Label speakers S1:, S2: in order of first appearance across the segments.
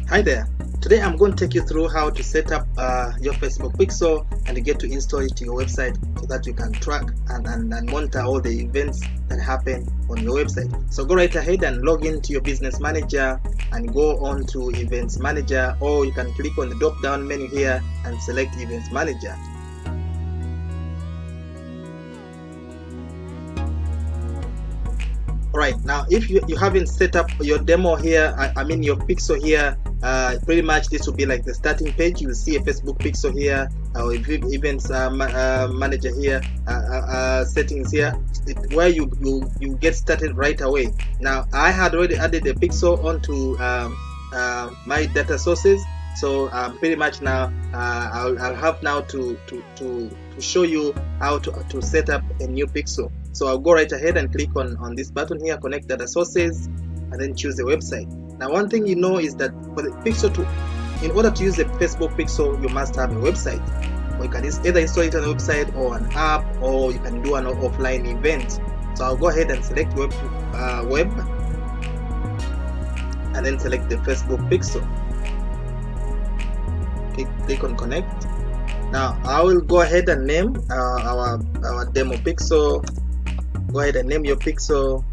S1: Hi there. Today I'm going to take you through how to set up your Facebook pixel and you get to install it to your website so that you can track and monitor all the events that happen on your website. So go right ahead and log into your business manager and go on to events manager, or you can click on the drop down menu here and select events manager. Alright, now if you haven't set up your demo here, I mean your pixel here, pretty much this will be like the starting page. You will see a Facebook pixel here, or events manager here, settings here, where you get started right away. Now I had already added a pixel onto my data sources, so pretty much now I'll have now to show you how to set up a new pixel. So I'll go right ahead and click on this button here, connect data sources, and then choose the website. Now one thing you know is that for the pixel in order to use the Facebook pixel, you must have a website. Or you can either install it on a website or an app, or you can do an offline event. So I'll go ahead and select web, and then select the Facebook pixel. Click on connect. Now I will go ahead and name our demo pixel. Go ahead and name your pixel.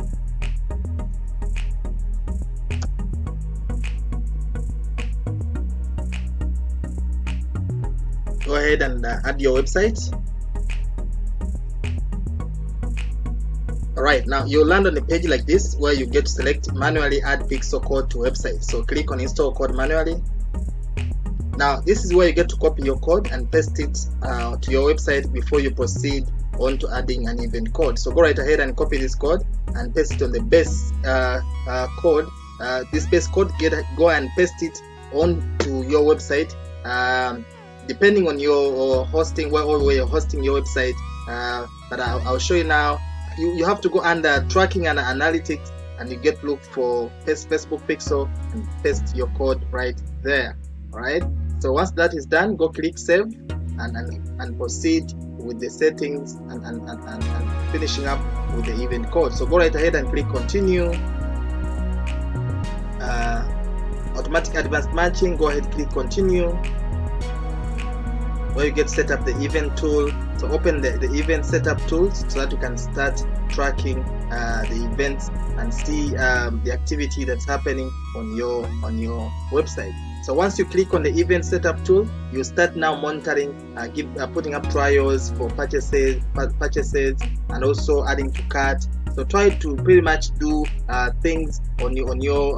S1: Go ahead and add your website. Alright, now you'll land on a page like this where you get to select manually add pixel code to website. So click on install code manually. Now this is where you get to copy your code and paste it to your website before you proceed on to adding an event code. So go right ahead and copy this code and paste it on the base code. This base code, go and paste it on to your website, depending on your hosting, where you're hosting your website. But I'll show you now. You have to go under tracking and analytics, and you get to look for Facebook pixel and paste your code right there. Alright, so once that is done, go click save and proceed with the settings and finishing up with the event code. So go right ahead and click continue. Automatic advanced matching, go ahead, click continue. Where you get set up the event tool. So open the event setup tools so that you can start tracking the events and see the activity that's happening on your website. So once you click on the event setup tool, you start now monitoring, putting up trials for purchases, and also adding to cart. So try to pretty much do things on your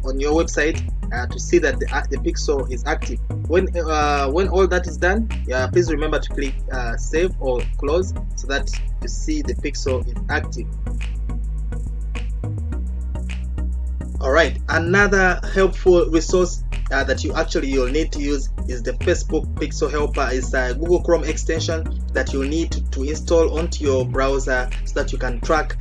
S1: website to see that the pixel is active. When all that is done, please remember to click save or close so that you see the pixel is active. Alright, another helpful resource that you'll need to use is the Facebook Pixel Helper. It's a Google Chrome extension that you'll need to install onto your browser so that you can track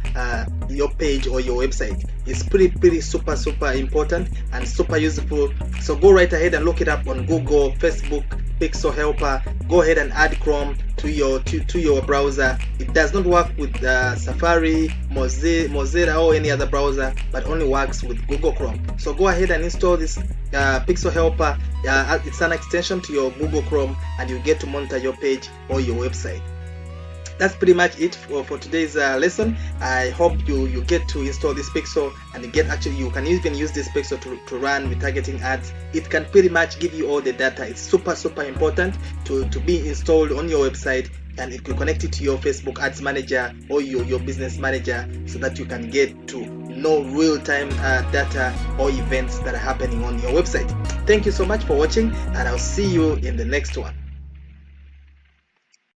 S1: your page or your website. It's pretty super important and super useful. So go right ahead and look it up on Google, Facebook Pixel Helper. Go ahead and add Chrome to your browser. It does not work with Safari, Mozilla or any other browser, but only works with Google Chrome. So go ahead and install this Pixel Helper. It's an extension to your Google Chrome, and you get to monitor your page or your website. That's pretty much it for today's lesson. I hope you get to install this pixel, and you can even use this pixel to run retargeting ads. It can pretty much give you all the data. It's super important to be installed on your website, and it will connect it to your Facebook ads manager or your business manager so that you can get to know real-time data or events that are happening on your website. Thank you so much for watching, and I'll see you in the next one.